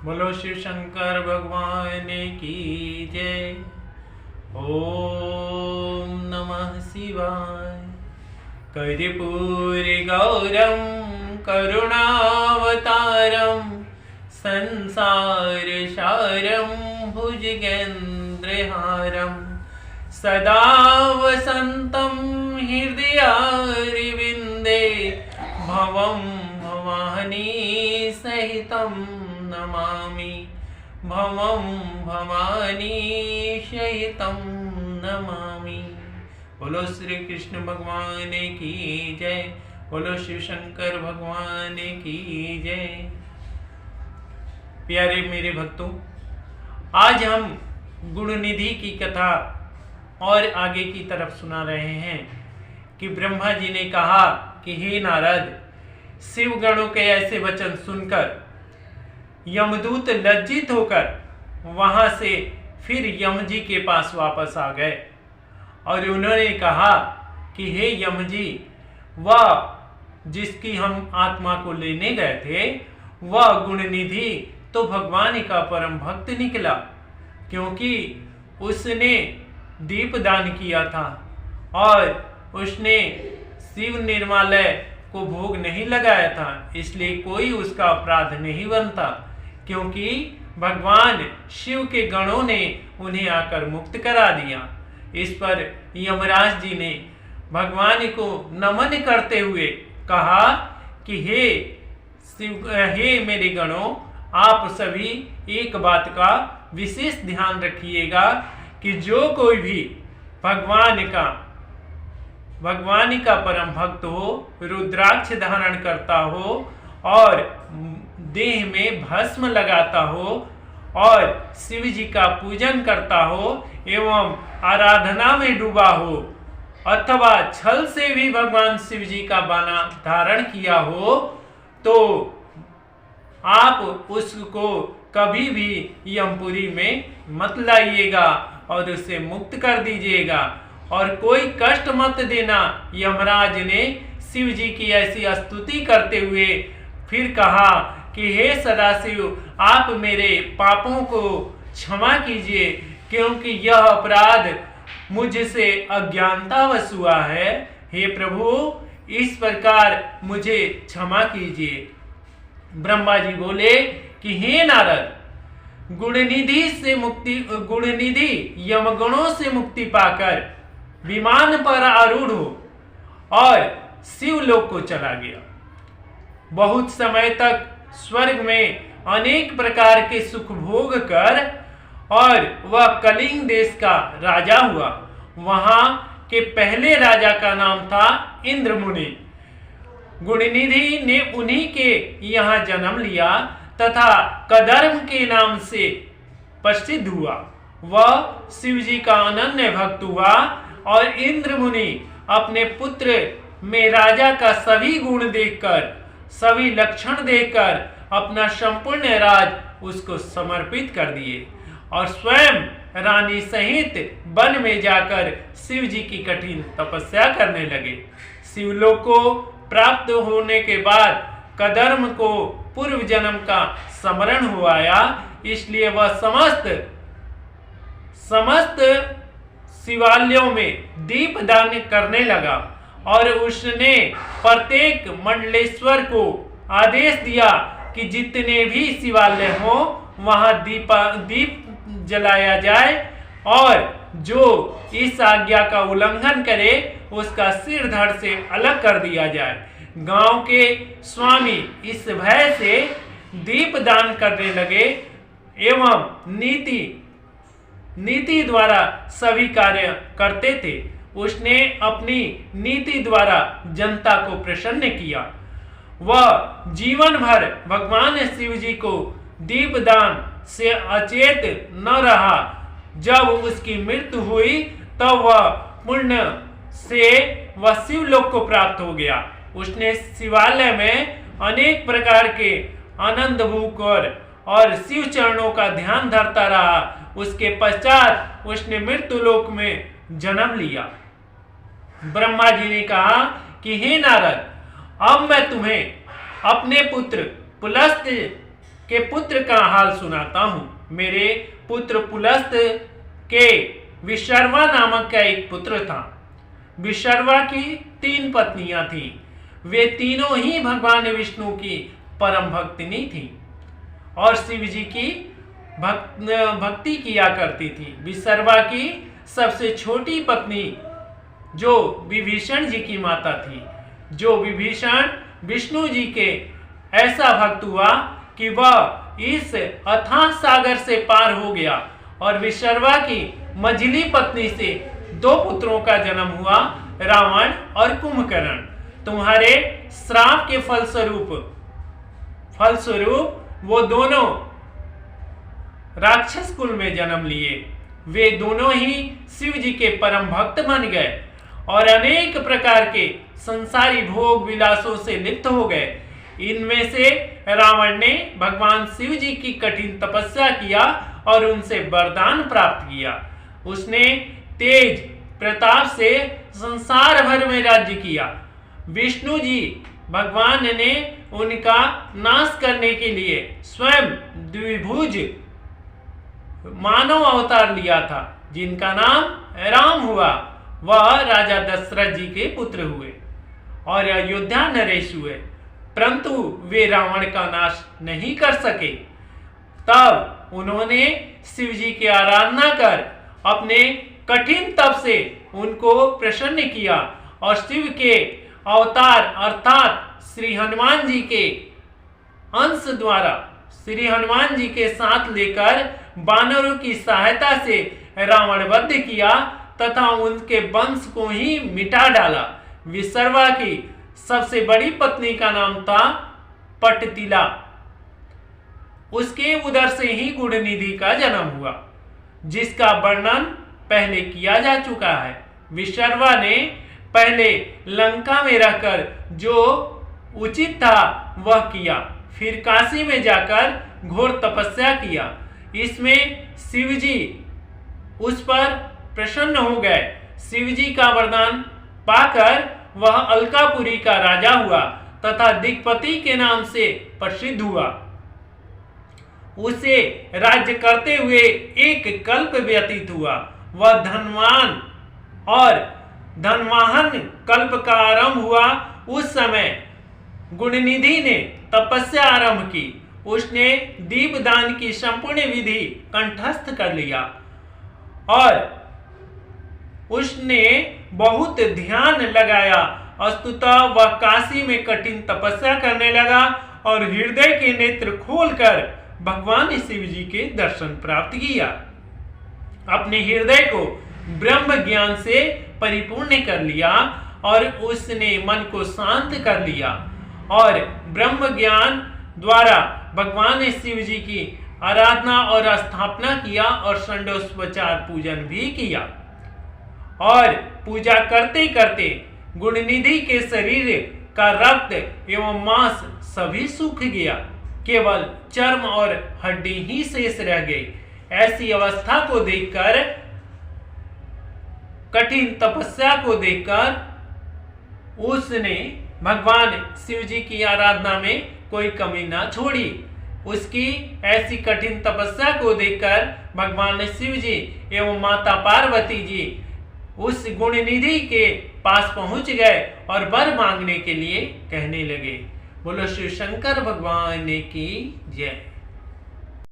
बोलो शिव शंकर भगवान की जय। ओम नमः शिवाय। कर्पूर गौरम करुणावतारम संसार सारम भुजगेन्द्रहारम सदा वसंतं हृदयारविंदे भवं भवानी सहितं नमामि भवं भवानी सहितं नमामि। बोलो श्री कृष्ण भगवान की जय। बोलो शिव शंकर भगवान की जय। प्यारे मेरे भक्तों, आज हम गुणनिधि की कथा और आगे की तरफ सुना रहे हैं कि ब्रह्मा जी ने कहा कि हे नारद, शिव गणों के ऐसे वचन सुनकर यमदूत लज्जित होकर वहां से फिर यम जी के पास वापस आ गए और उन्होंने कहा कि हे यम जी, वह जिसकी हम आत्मा को लेने गए थे वह गुणनिधि तो भगवान का परम भक्त निकला, क्योंकि उसने दीप दान किया था और उसने शिव निर्मालय को भोग नहीं लगाया था, इसलिए कोई उसका अपराध नहीं बनता, क्योंकि भगवान शिव के गणों ने उन्हें आकर मुक्त करा दिया। इस पर यमराज जी ने भगवान को नमन करते हुए कहा कि हे शिव, हे मेरे गणों, आप सभी एक बात का विशेष ध्यान रखिएगा कि जो कोई भी भगवान का परम भक्त हो, रुद्राक्ष धारण करता हो और देह में भस्म लगाता हो और शिव जी का पूजन करता हो एवं आराधना में डूबा हो अथवा छल से भी भगवान शिव जी का बाना धारण किया हो, तो आप उसको कभी भी यमपुरी में मत लाइएगा और उसे मुक्त कर दीजिएगा और कोई कष्ट मत देना। यमराज ने शिव जी की ऐसी स्तुति करते हुए फिर कहा कि हे सदाशिव, आप मेरे पापों को क्षमा कीजिए, क्योंकि यह अपराध मुझसे अज्ञानतावश हुआ है। हे प्रभु, इस प्रकार मुझे क्षमा कीजिए। ब्रह्मा जी बोले कि हे नारद, गुणनिधि यमगणों से मुक्ति पाकर विमान पर आरूढ़ हो और शिवलोक को चला गया। बहुत समय तक स्वर्ग में अनेक प्रकार के सुख भोग कर और वह कलिंग देश का राजा हुआ। वहां के पहले राजा का नाम था इंद्र मुनि। गुणनिधि ने उन्हीं के यहाँ जन्म लिया तथा कदर्म के नाम से प्रसिद्ध हुआ। वह शिव जी का अनन्य भक्त हुआ और इंद्र मुनि अपने पुत्र में राजा का सभी गुण देखकर, सभी लक्षण देखकर अपना संपूर्ण राज उसको समर्पित कर दिए और स्वयं रानी सहित वन में जाकर शिव जी की कठिन तपस्या करने लगे। शिवलोक को प्राप्त होने के बाद कदर्म को पूर्व जन्म का स्मरण हो आया, इसलिए वह समस्त शिवालयों में दीप दान करने लगा और उसने प्रत्येक मंडलेश्वर को आदेश दिया कि जितने भी शिवालय हो वहां दीप जलाया जाए और जो इस आज्ञा का उल्लंघन करे उसका सिर धड़ से अलग कर दिया जाए। गांव के स्वामी इस भय से दीप दान करने लगे एवं नीति द्वारा सभी कार्य करते थे। उसने अपनी नीति द्वारा जनता को प्रसन्न किया। वह जीवन भर भगवान शिव जी को दीप दान से अचेत न रहा। जब उसकी मृत्यु हुई तब वह पुण्य से वह शिवलोक को प्राप्त हो गया। उसने शिवालय में अनेक प्रकार के आनंद भूख और शिव चरणों का ध्यान धरता रहा। उसके पश्चात उसने मृत्यु लोक में जन्म लिया। ब्रह्मा जी ने कहा कि हे नारद, अब मैं तुम्हें अपने पुत्र पुलस्त्य के पुत्र का हाल सुनाता हूँ। मेरे पुत्र पुलस्त के विशर्वा नामक का एक पुत्र था। विशर्वा की 3 पत्नियां थीं। वे तीनों ही भगवान विष्णु की परम भक्तिनी थीं और शिव जी की भक्ति किया करती थी। विशर्वा की सबसे छोटी पत्नी जो विभीषण जी की माता थी, जो विभीषण विष्णु जी के ऐसा भक्त हुआ कि वह इस अथाह सागर से पार हो गया और विशर्वा की मझली पत्नी से 2 पुत्रों का जन्म हुआ, रावण और कुंभकर्ण। तुम्हारे श्राप के फलस्वरूप वो दोनों राक्षस कुल में जन्म लिए। वे दोनों ही शिव जी के परम भक्त बन गए और अनेक प्रकार के संसारी भोग विलासों से लिप्त हो गए। इनमें से रावण ने भगवान शिव जी की कठिन तपस्या किया और उनसे वरदान प्राप्त किया। उसने तेज प्रताप से संसार भर में राज्य किया। विष्णु जी भगवान ने उनका नाश करने के लिए स्वयं द्विभुज मानव अवतार लिया था, जिनका नाम राम हुआ। वह राजा दशरथ जी के पुत्र हुए और अयोध्या नरेश हुए, परंतु वे रावण का नाश नहीं कर सके। तब उन्होंने शिव जी की आराधना कर अपने कठिन तप से उनको प्रसन्न किया और शिव के अवतार अर्थात श्री हनुमान जी के अंश द्वारा श्री हनुमान जी के साथ लेकर वानरों की सहायता से रावण वध किया तथा उनके वंश को ही मिटा डाला। विशर्वा की सबसे बड़ी पत्नी का नाम था पटतिला। उसके उदर से ही गुणनिधि का जन्म हुआ, जिसका वर्णन पहले किया जा चुका है। विशर्वा ने पहले लंका में रहकर जो उचित था वह किया, फिर काशी में जाकर घोर तपस्या किया। इसमें शिवजी उस पर प्रसन्न हो गए। शिवजी का वरदान पाकर वह अलकापुरी का राजा हुआ तथा दिग्पति के नाम से प्रसिद्ध हुआ। उसे राज्य करते हुए 1 कल्प व्यतीत हुआ। वह धनवान और धनवाहन कल्प का आरंभ हुआ। उस समय गुणनिधि ने तपस्या आरंभ की। उसने दीपदान की संपूर्ण विधि कंठस्थ कर लिया और उसने बहुत ध्यान लगाया। अस्तुतः वह काशी में कठिन तपस्या करने लगा और हृदय के नेत्र खोलकर भगवान शिव जी के दर्शन प्राप्त किया। अपने हृदय को ब्रह्म ज्ञान से परिपूर्ण कर लिया और उसने मन को शांत कर लिया और ब्रह्म ज्ञान द्वारा भगवान शिव जी की आराधना और स्थापना किया और षंडोपचार पूजन भी किया। और पूजा करते करते गुणनिधि के शरीर का रक्त एवं मांस सभी सूख गया, केवल चर्म और हड्डी ही शेष रह गई। ऐसी अवस्था को देखकर, कठिन तपस्या को देखकर उसने भगवान शिव जी की आराधना में कोई कमी ना छोड़ी। उसकी ऐसी कठिन तपस्या को देखकर भगवान शिव जी एवं माता पार्वती जी उस गुणनिधि के पास पहुंच गए और वर मांगने के लिए कहने लगे। बोलो शिव शंकर भगवान की जय।